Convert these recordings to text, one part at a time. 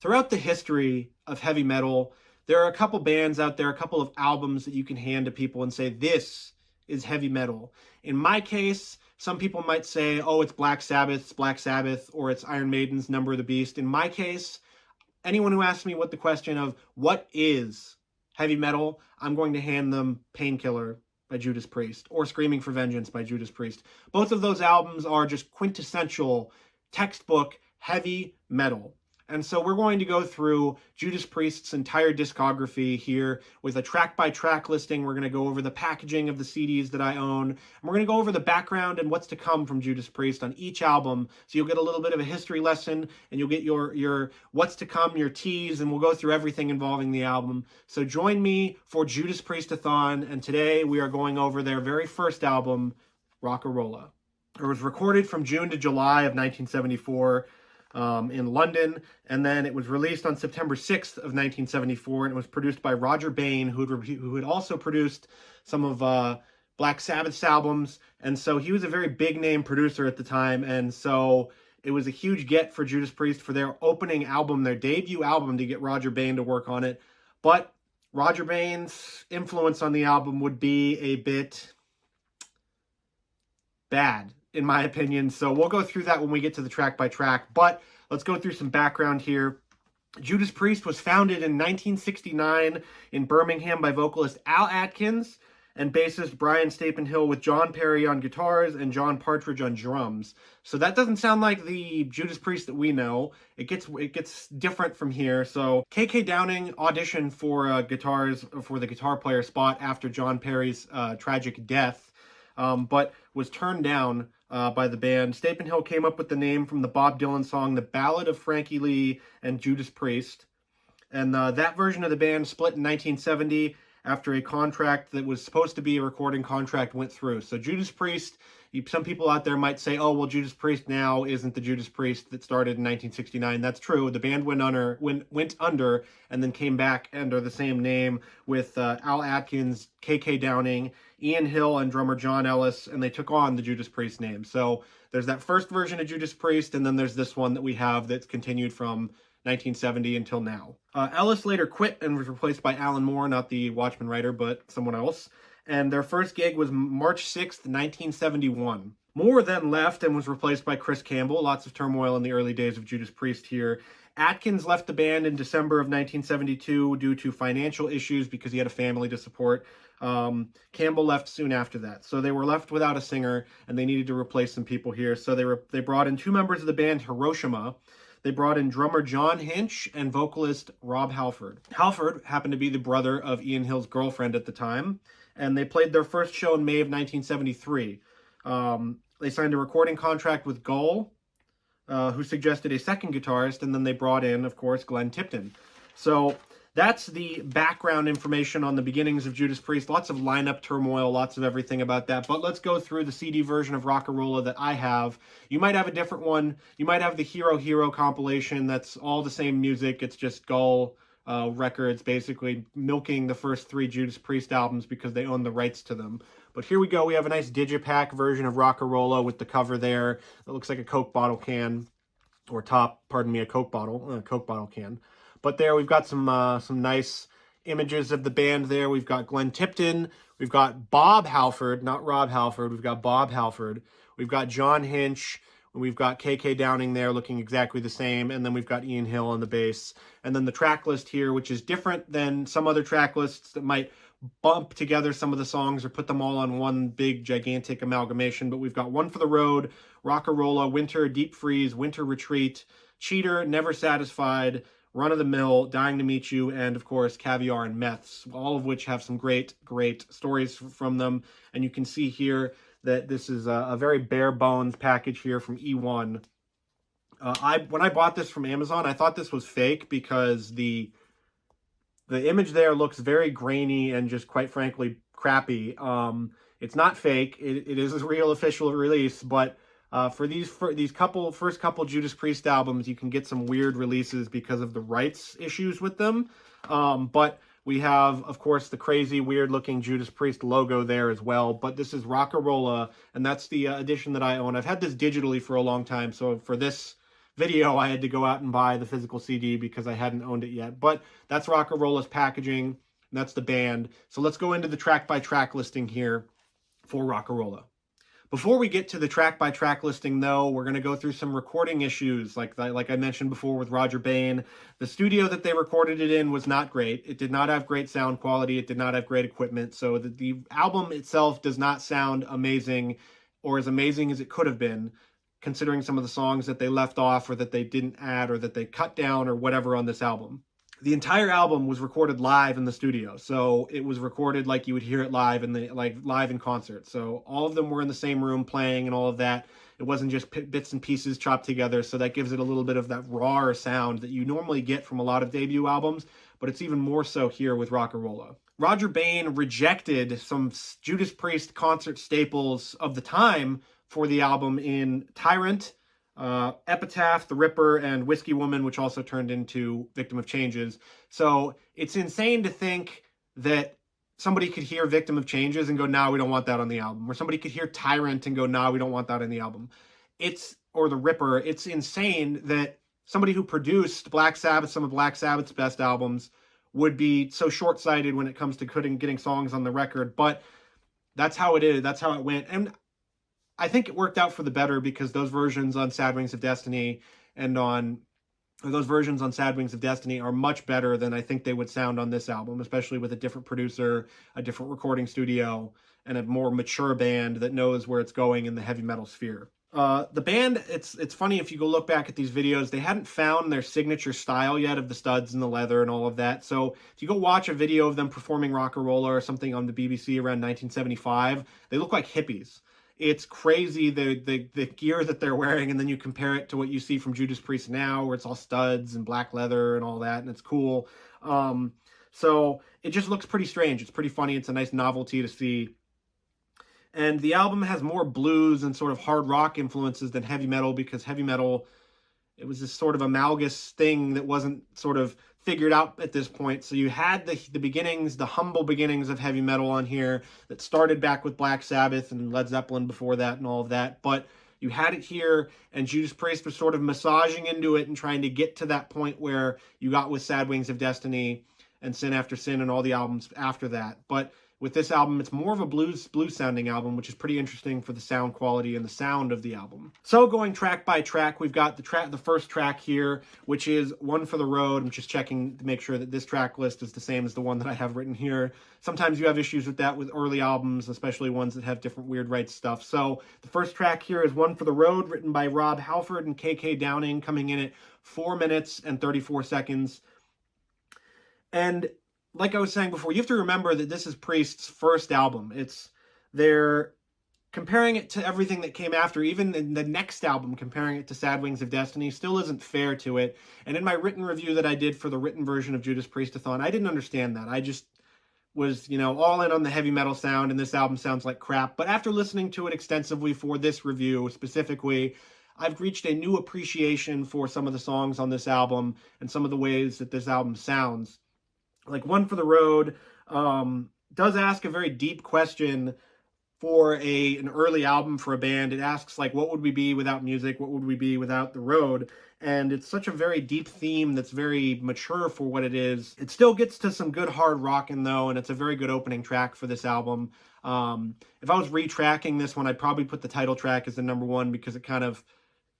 Throughout the history of heavy metal, there are a couple bands out there, a couple of albums that you can hand to people and say, this is heavy metal. In my case, some people might say, oh, it's Black Sabbath, or it's Iron Maiden's Number of the Beast. In my case, anyone who asks me what the question of what is heavy metal, I'm going to hand them Painkiller by Judas Priest or Screaming for Vengeance by Judas Priest. Both of those albums are just quintessential textbook heavy metal. And so we're going to go through Judas Priest's entire discography here with a track-by-track listing. We're going to go over the packaging of the CDs that I own. And we're going to go over the background and what's to come from Judas Priest on each album. So you'll get a little bit of a history lesson, and you'll get your what's to come, your tease, and we'll go through everything involving the album. So join me for Judas Priest-A-Thon, and today we are going over their very first album, Rocka Rolla. It was recorded from June to July of 1974. In London, and then it was released on September 6th of 1974, and it was produced by Roger Bain, who had also produced some of Black Sabbath's albums, and so he was a very big-name producer at the time, and so it was a huge get for Judas Priest for their opening album, their debut album, to get Roger Bain to work on it, but Roger Bain's influence on the album would be a bit bad, in my opinion. So we'll go through that when we get to the track by track, but let's go through some background here. Judas Priest was founded in 1969 in Birmingham by vocalist Al Atkins and bassist Brian Stapenhill, with John Perry on guitars and John Partridge on drums. So that doesn't sound like the Judas Priest that we know. It gets different from here. So KK Downing auditioned for guitars for the guitar player spot after John Perry's tragic death, but was turned down by the band. Stapenhill came up with the name from the Bob Dylan song The Ballad of Frankie Lee and Judas Priest. And that version of the band split in 1970 after a contract that was supposed to be a recording contract went through. So Judas Priest, some people out there might say, oh, well, Judas Priest now isn't the Judas Priest that started in 1969. That's true. The band went under and then came back under the same name with Al Atkins, KK Downing, Ian Hill, and drummer John Ellis, and they took on the Judas Priest name. So there's that first version of Judas Priest, and then there's this one that we have that's continued from 1970 until now. Ellis later quit and was replaced by Alan Moore, not the Watchmen writer, but someone else. And their first gig was March 6th, 1971. Moore then left and was replaced by Chris Campbell. Lots of turmoil in the early days of Judas Priest here. Atkins left the band in December of 1972 due to financial issues because he had a family to support. Campbell left soon after that. So they were left without a singer, and they needed to replace some people here. So they brought in two members of the band, Hiroshima. They brought in drummer John Hinch and vocalist Rob Halford. Halford happened to be the brother of Ian Hill's girlfriend at the time, and they played their first show in May of 1973. They signed a recording contract with Gull, who suggested a second guitarist, and then they brought in, of course, Glenn Tipton. So that's the background information on the beginnings of Judas Priest. Lots of lineup turmoil, lots of everything about that. But let's go through the CD version of Rocka Rolla that I have. You might have a different one. You might have the Hero compilation that's all the same music. It's just Gull Records basically milking the first three Judas Priest albums because they own the rights to them. But here we go. We have a nice digipack version of Rocka Rolla with the cover there. It looks like a Coke bottle can, or a Coke bottle can. But there we've got some nice images of the band there. We've got Glenn Tipton. We've got Bob Halford, not Rob Halford. We've got Bob Halford. We've got John Hinch. We've got KK Downing there looking exactly the same. And then we've got Ian Hill on the bass. And then the track list here, which is different than some other track lists that might bump together some of the songs or put them all on one big gigantic amalgamation. But we've got One for the Road, Rocka Rolla, Winter, Deep Freeze, Winter Retreat, Cheater, Never Satisfied, Run of the Mill, Dying to Meet You, and of course CAVIAR and METHS, all of which have some great stories from them. And you can see here that this is a very bare bones package here from E1. When I bought this from Amazon, I thought this was fake because the image there looks very grainy and just quite frankly crappy. It's not fake. It is a real official release, but for these first couple Judas Priest albums, you can get some weird releases because of the rights issues with them. But we have, of course, the crazy, weird-looking Judas Priest logo there as well. But this is Rocka Rolla, and that's the edition that I own. I've had this digitally for a long time, so for this video, I had to go out and buy the physical CD because I hadn't owned it yet. But that's Rocka Rolla's packaging, and that's the band. So let's go into the track-by-track listing here for Rocka Rolla. Before we get to the track-by-track listing, though, we're going to go through some recording issues, like I mentioned before with Roger Bain. The studio that they recorded it in was not great. It did not have great sound quality. It did not have great equipment. So the album itself does not sound amazing, or as amazing as it could have been, considering some of the songs that they left off or that they didn't add or that they cut down or whatever on this album. The entire album was recorded live in the studio, so it was recorded like you would hear it live live in concert. So all of them were in the same room playing and all of that. It wasn't just bits and pieces chopped together, so that gives it a little bit of that raw sound that you normally get from a lot of debut albums, but it's even more so here with Rocka Rolla. Roger Bain rejected some Judas Priest concert staples of the time for the album in Tyrant, Epitaph, The Ripper, and Whiskey Woman, which also turned into Victim of Changes. So it's insane to think that somebody could hear Victim of Changes and go, nah, we don't want that on the album. Or somebody could hear Tyrant and go, nah, we don't want that on the album. Or The Ripper. It's insane that somebody who produced Black Sabbath, some of Black Sabbath's best albums, would be so short-sighted when it comes to getting songs on the record. But that's how it is. That's how it went. And I think it worked out for the better, because those versions on Sad Wings of Destiny are much better than I think they would sound on this album, especially with a different producer, a different recording studio, and a more mature band that knows where it's going in the heavy metal sphere. The band, it's funny, if you go look back at these videos, they hadn't found their signature style yet of the studs and the leather and all of that. So if you go watch a video of them performing Rocka Rolla or something on the BBC around 1975, they look like hippies. It's crazy, the gear that they're wearing, and then you compare it to what you see from Judas Priest now, where it's all studs and black leather and all that, and it's cool. So it just looks pretty strange. It's pretty funny. It's a nice novelty to see. And the album has more blues and sort of hard rock influences than heavy metal, because heavy metal, it was this sort of amalgamous thing that wasn't sort of figured out at this point. So you had the beginnings, the humble beginnings of heavy metal on here that started back with Black Sabbath and Led Zeppelin before that and all of that. But you had it here, and Judas Priest was sort of massaging into it and trying to get to that point where you got with Sad Wings of Destiny and Sin After Sin and all the albums after that. But with this album, it's more of a blues sounding album, which is pretty interesting for the sound quality and the sound of the album. So going track by track, we've got the first track here, which is One for the Road. I'm just checking to make sure that this track list is the same as the one that I have written here. Sometimes you have issues with that with early albums, especially ones that have different weird rights stuff. So the first track here is One for the Road, written by Rob Halford and KK Downing, coming in at 4 minutes and 34 seconds. And like I was saying before, you have to remember that this is Priest's first album. They're comparing it to everything that came after. Even in the next album, comparing it to Sad Wings of Destiny still isn't fair to it. And in my written review that I did for the written version of Judas Priest-A-Thon, I didn't understand that. I just was, all in on the heavy metal sound, and this album sounds like crap. But after listening to it extensively for this review specifically, I've reached a new appreciation for some of the songs on this album and some of the ways that this album sounds. Like One for the Road does ask a very deep question for an early album for a band. It asks, like, what would we be without music? What would we be without the road? And it's such a very deep theme that's very mature for what it is. It still gets to some good hard rockin', though, and it's a very good opening track for this album. If I was retracking this one, I'd probably put the title track as the number one, because it kind of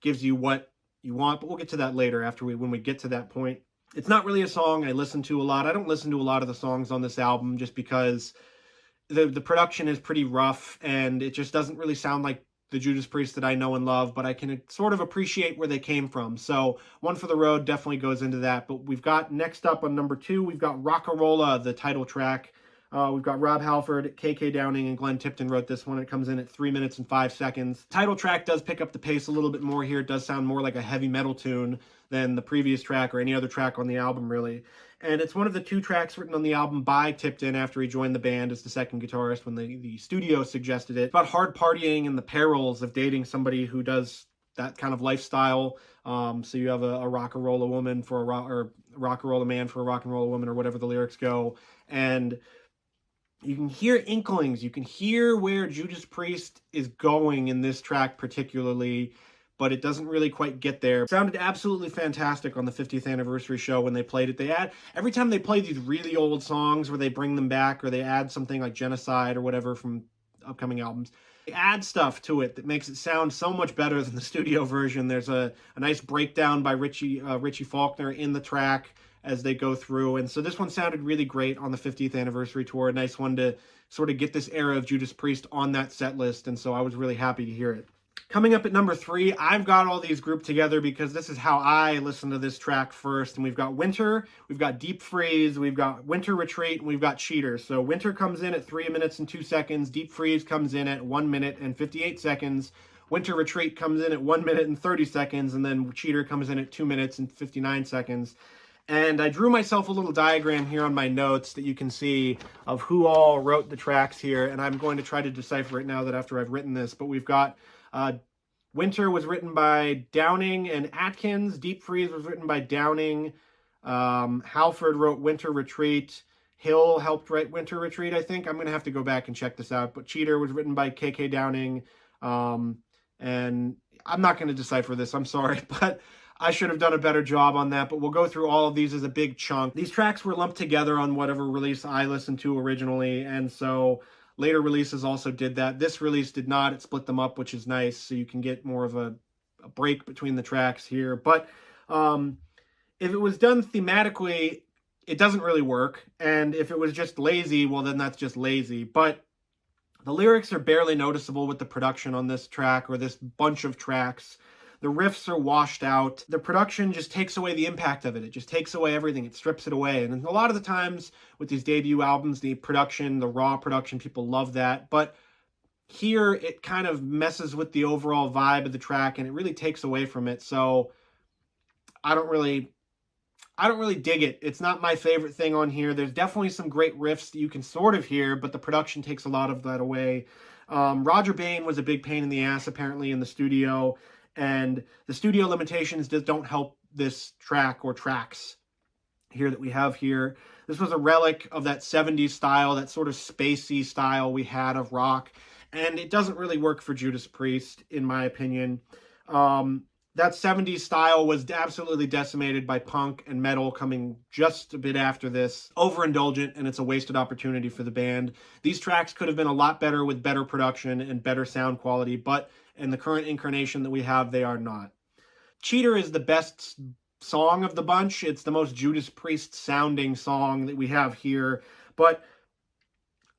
gives you what you want, but we'll get to that later when we get to that point. It's not really a song I listen to a lot. I don't listen to a lot of the songs on this album just because the production is pretty rough, and it just doesn't really sound like the Judas Priest that I know and love, but I can sort of appreciate where they came from. So One for the Road definitely goes into that. But we've got, next up on number 2, we've got Rocka Rolla, the title track. We've got Rob Halford, KK Downing, and Glenn Tipton wrote this one. It comes in at 3 minutes and 5 seconds. Title track does pick up the pace a little bit more here. It does sound more like a heavy metal tune than the previous track or any other track on the album, really. And it's one of the 2 tracks written on the album by Tipton after he joined the band as the second guitarist when the studio suggested it. It's about hard partying and the perils of dating somebody who does that kind of lifestyle. So you have a rock and roll woman for or rock and roll man for a rock and roll woman, or whatever the lyrics go. And you can hear inklings. You can hear where Judas Priest is going in this track particularly, but it doesn't really quite get there. It sounded absolutely fantastic on the 50th anniversary show when they played it. Every time they play these really old songs where they bring them back or they add something like Genocide or whatever from upcoming albums, they add stuff to it that makes it sound so much better than the studio version. There's a nice breakdown by Richie Faulkner in the track as they go through. And so this one sounded really great on the 50th anniversary tour. A nice one to sort of get this era of Judas Priest on that set list. And so I was really happy to hear it. Coming up at number 3, I've got all these grouped together because this is how I listen to this track first. And we've got Winter, we've got Deep Freeze, we've got Winter Retreat, and we've got Cheater. So Winter comes in at 3 minutes and 2 seconds. Deep Freeze comes in at 1 minute and 58 seconds. Winter Retreat comes in at 1 minute and 30 seconds. And then Cheater comes in at 2 minutes and 59 seconds. And I drew myself a little diagram here on my notes that you can see of who all wrote the tracks here. And I'm going to try to decipher it now that after I've written this. But we've got Winter was written by Downing and Atkins. Deep Freeze was written by Downing. Halford wrote Winter Retreat. Hill helped write Winter Retreat, I think. I'm going to have to go back and check this out. But Cheater was written by K.K. Downing. And I'm not going to decipher this. I'm sorry. But I should have done a better job on that. But we'll go through all of these as a big chunk. These tracks were lumped together on whatever release I listened to originally. And so later releases also did that. This release did not. It split them up, which is nice. So you can get more of a break between the tracks here. But if it was done thematically, it doesn't really work. And if it was just lazy, well, then that's just lazy. But the lyrics are barely noticeable with the production on this track or this bunch of tracks. The riffs are washed out. The production just takes away the impact of it. It just takes away everything. It strips it away. And a lot of the times with these debut albums, the production, the raw production, people love that. But here it kind of messes with the overall vibe of the track and it really takes away from it. So I don't really dig it. It's not my favorite thing on here. There's definitely some great riffs that you can sort of hear, but the production takes a lot of that away. Roger Bain was a big pain in the ass apparently in the studio. And the studio limitations just don't help this track or tracks here that we have here. This was a relic of that 70s style, that sort of spacey style we had of rock. And it doesn't really work for Judas Priest, in my opinion. That 70s style was absolutely decimated by punk and metal coming just a bit after this. Overindulgent, and it's a wasted opportunity for the band. These tracks could have been a lot better with better production and better sound quality, but in the current incarnation that we have, they are not. Cheater is the best song of the bunch. It's the most Judas Priest sounding song that we have here, but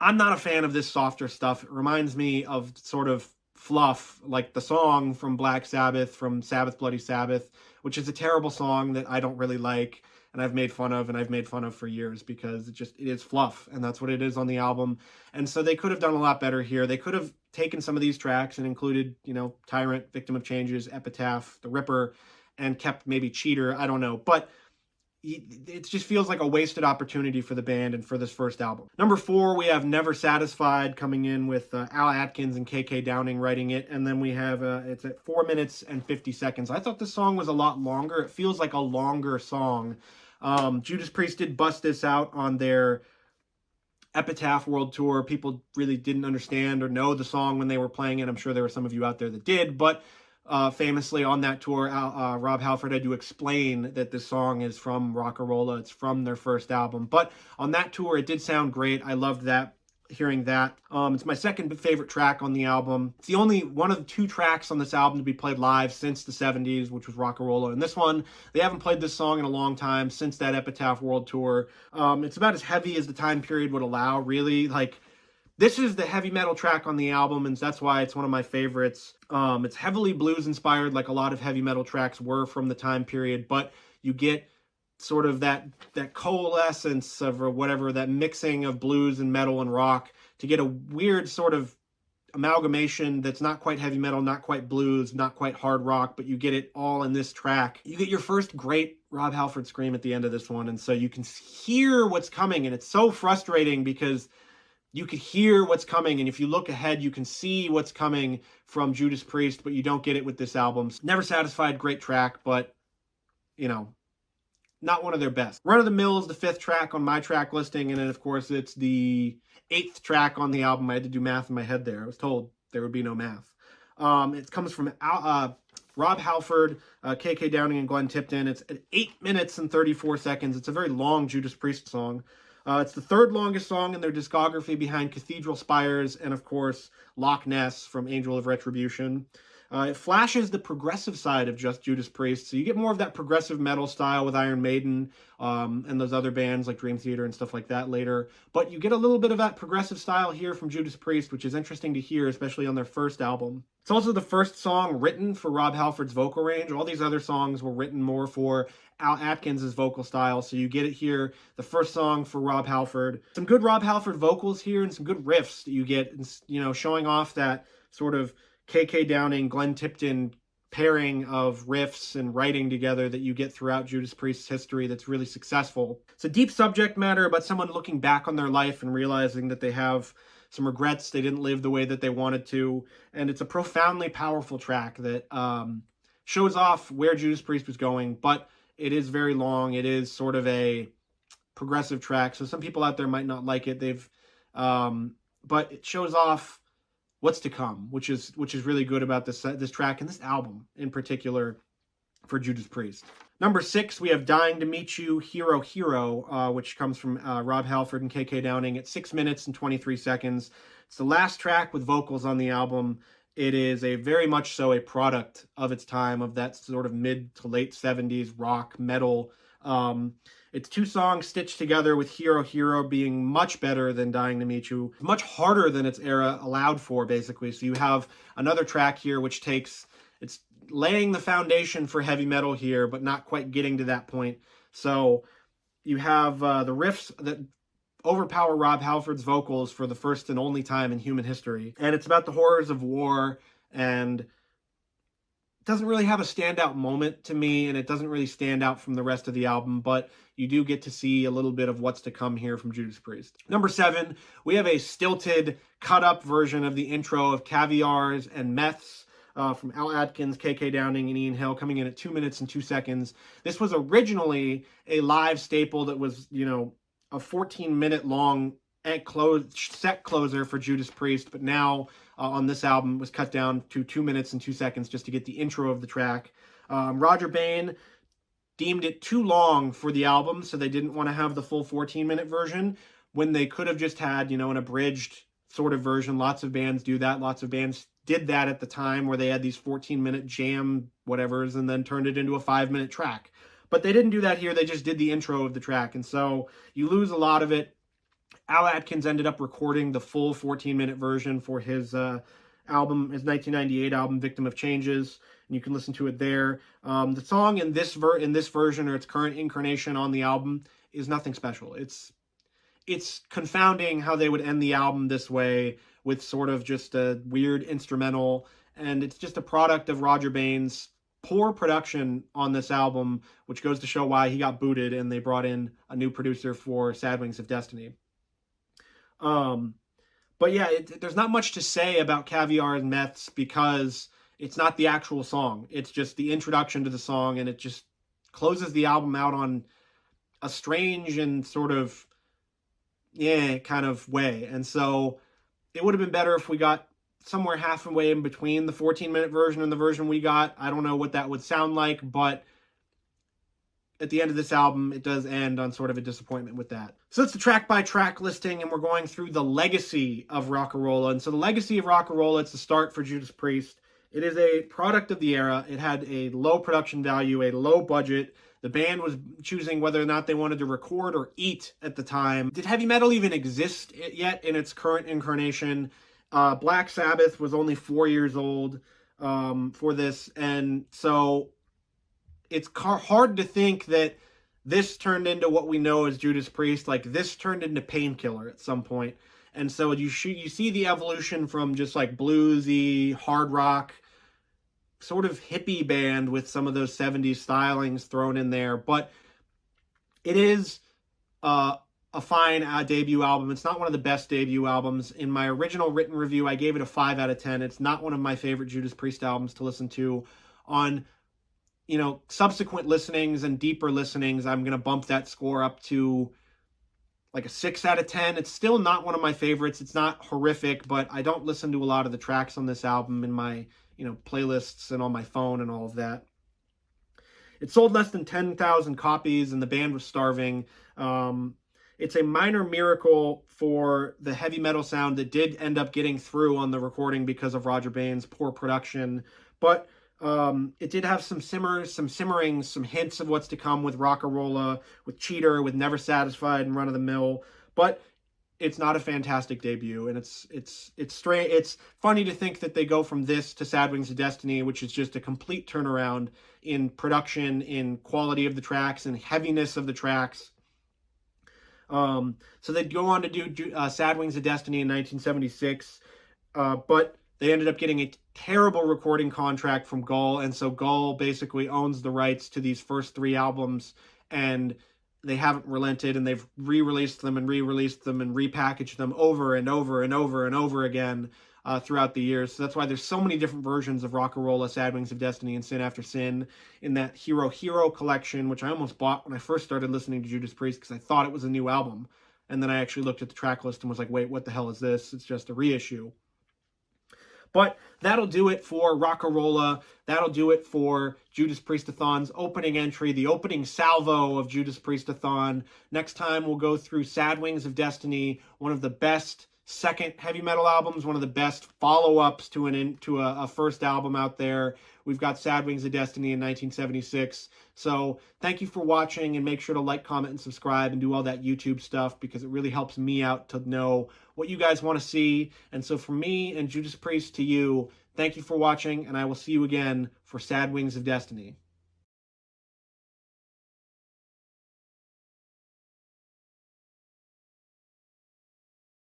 I'm not a fan of this softer stuff. It reminds me of sort of fluff, like the song from Black Sabbath, from Sabbath Bloody Sabbath, which is a terrible song that I don't really like, and I've made fun of for years because it is fluff, and that's what it is on the album. And so they could have done a lot better here. They could have taken some of these tracks and included, Tyrant, Victim of Changes, Epitaph, The Ripper, and kept maybe Cheater, I don't know. But it just feels like a wasted opportunity for the band and for this first album. Number 4, we have Never Satisfied coming in with Al Atkins and K.K. Downing writing it. And then we have, it's at 4 minutes and 50 seconds. I thought this song was a lot longer. It feels like a longer song. Judas Priest did bust this out on their Epitaph World Tour. People really didn't understand or know the song when they were playing it. I'm sure there were some of you out there that did, but famously on that tour, Rob Halford had to explain that this song is from Rocka Rolla. It's from their first album. But on that tour, it did sound great. I loved that, hearing that. It's my second favorite track on the album. It's the only one of the 2 tracks on this album to be played live since the 70s, which was Rocka Rolla. And this one, they haven't played this song in a long time, since that Epitaph World Tour. It's about as heavy as the time period would allow, really. Like, this is the heavy metal track on the album, and that's why it's one of my favorites. It's heavily blues-inspired, like a lot of heavy metal tracks were from the time period, but you get sort of that coalescence of, or whatever, that mixing of blues and metal and rock to get a weird sort of amalgamation that's not quite heavy metal, not quite blues, not quite hard rock, but you get it all in this track. You get your first great Rob Halford scream at the end of this one, and so you can hear what's coming, and it's so frustrating because you could hear what's coming, and if you look ahead, you can see what's coming from Judas Priest, but you don't get it with this album. Never Satisfied, great track, but, not one of their best. Run of the Mill is the 5th track on my track listing, and then, of course, it's the 8th track on the album. I had to do math in my head there. I was told there would be no math. It comes from Rob Halford, KK Downing, and Glenn Tipton. It's 8 minutes and 34 seconds. It's a very long Judas Priest song. It's the third longest song in their discography behind Cathedral Spires and, of course, Loch Ness from Angel of Retribution. It flashes the progressive side of just Judas Priest, so you get more of that progressive metal style with Iron Maiden and those other bands like Dream Theater and stuff like that later. But you get a little bit of that progressive style here from Judas Priest, which is interesting to hear, especially on their first album. It's also the first song written for Rob Halford's vocal range. All these other songs were written more for Al Atkins' vocal style, so you get it here, the first song for Rob Halford. Some good Rob Halford vocals here and some good riffs that you get, you know, showing off that sort of KK Downing, Glenn Tipton pairing of riffs and writing together that you get throughout Judas Priest's history that's really successful. It's a deep subject matter about someone looking back on their life and realizing that they have some regrets, they didn't live the way that they wanted to, and it's a profoundly powerful track that shows off where Judas Priest was going, but it is very long. It is sort of a progressive track, so some people out there might not like it. But it shows off what's to come, which is really good about this track and this album in particular for Judas Priest. Number 6, we have Dying to Meet You, Hero Hero, which comes from Rob Halford and KK Downing at 6 minutes and 23 seconds. It's the last track with vocals on the album. It is a very much so a product of its time, of that sort of mid to late 70s rock metal. It's 2 songs stitched together, with Hero Hero being much better than Dying to Meet You. Much harder than its era allowed for, basically. So you have another track here which it's laying the foundation for heavy metal here, but not quite getting to that point. So you have the riffs that overpower Rob Halford's vocals for the first and only time in human history. And it's about the horrors of war, and doesn't really have a standout moment to me, and it doesn't really stand out from the rest of the album, but you do get to see a little bit of what's to come here from Judas Priest. Number 7, we have a stilted, cut-up version of the intro of CAVIAR's and METHS from Al Atkins, KK Downing, and Ian Hill, coming in at 2 minutes and 2 seconds. This was originally a live staple that was, you know, a 14-minute long set closer for Judas Priest, but now on this album was cut down to 2 minutes and 2 seconds just to get the intro of the track. Roger Bain deemed it too long for the album, so they didn't want to have the full 14-minute version when they could have just had, you know, an abridged sort of version. Lots of bands do that. Lots of bands did that at the time, where they had these 14-minute jam whatevers and then turned it into a 5-minute track. But they didn't do that here. They just did the intro of the track, and so you lose a lot of it. Al Atkins ended up recording the full 14-minute version for his album, his 1998 album, Victim of Changes, and you can listen to it there. The song in this version, or its current incarnation on the album, is nothing special. It's confounding how they would end the album this way, with sort of just a weird instrumental, and it's just a product of Roger Bain's poor production on this album, which goes to show why he got booted and they brought in a new producer for Sad Wings of Destiny. But yeah, there's not much to say about CAVIAR and METHS, because it's not the actual song. It's just the introduction to the song, and it just closes the album out on a strange and sort of, kind of way. And so it would have been better if we got somewhere halfway in between the 14-minute version and the version we got. I don't know what that would sound like, but at the end of this album, it does end on sort of a disappointment with that. So that's the track-by-track listing, and we're going through the legacy of Rocka Rolla. And so the legacy of Rocka Rolla, it's the start for Judas Priest. It is a product of the era. It had a low production value, a low budget. The band was choosing whether or not they wanted to record or eat at the time. Did heavy metal even exist yet in its current incarnation? Black Sabbath was only 4 years old for this, and so it's hard to think that this turned into what we know as Judas Priest. Like, this turned into Painkiller at some point. And so you see the evolution from just like bluesy, hard rock, sort of hippie band with some of those 70s stylings thrown in there. But it is a fine debut album. It's not one of the best debut albums. In my original written review, I gave it a 5 out of 10. It's not one of my favorite Judas Priest albums to listen to. On, you know, subsequent listenings and deeper listenings, I'm going to bump that score up to like a 6 out of 10. It's still not one of my favorites. It's not horrific, but I don't listen to a lot of the tracks on this album in my playlists and on my phone and all of that. It sold less than 10,000 copies, and the band was starving. It's a minor miracle for the heavy metal sound that did end up getting through on the recording because of Roger Bain's poor production. But it did have some simmerings, some hints of what's to come with Rocka Rolla, with Cheater, with Never Satisfied, and Run of the Mill. But it's not a fantastic debut, and it's strange. It's funny to think that they go from this to Sad Wings of Destiny, which is just a complete turnaround in production, in quality of the tracks, and heaviness of the tracks. So they'd go on to do Sad Wings of Destiny in 1976, but they ended up getting a terrible recording contract from Gull, and so Gull basically owns the rights to these first 3 albums, and they haven't relented, and they've re-released them and re-released them and repackaged them over and over and over and over again throughout the years. So that's why there's so many different versions of Rocka Rolla, Sad Wings of Destiny, and Sin After Sin in that Hero collection, which I almost bought when I first started listening to Judas Priest because I thought it was a new album. And then I actually looked at the track list and was like, wait, what the hell is this? It's just a reissue. But that'll do it for Rocka Rolla. That'll do it for Judas Priest-A-Thon's opening entry, the opening salvo of Judas Priest-A-Thon. Next time we'll go through Sad Wings of Destiny, one of the best second heavy metal albums, one of the best follow-ups to a first album out there. We've got Sad Wings of Destiny in 1976. So thank you for watching, and make sure to like, comment, and subscribe, and do all that YouTube stuff, because it really helps me out to know what you guys want to see. And so from me and Judas Priest to you, thank you for watching, and I will see you again for Sad Wings of Destiny.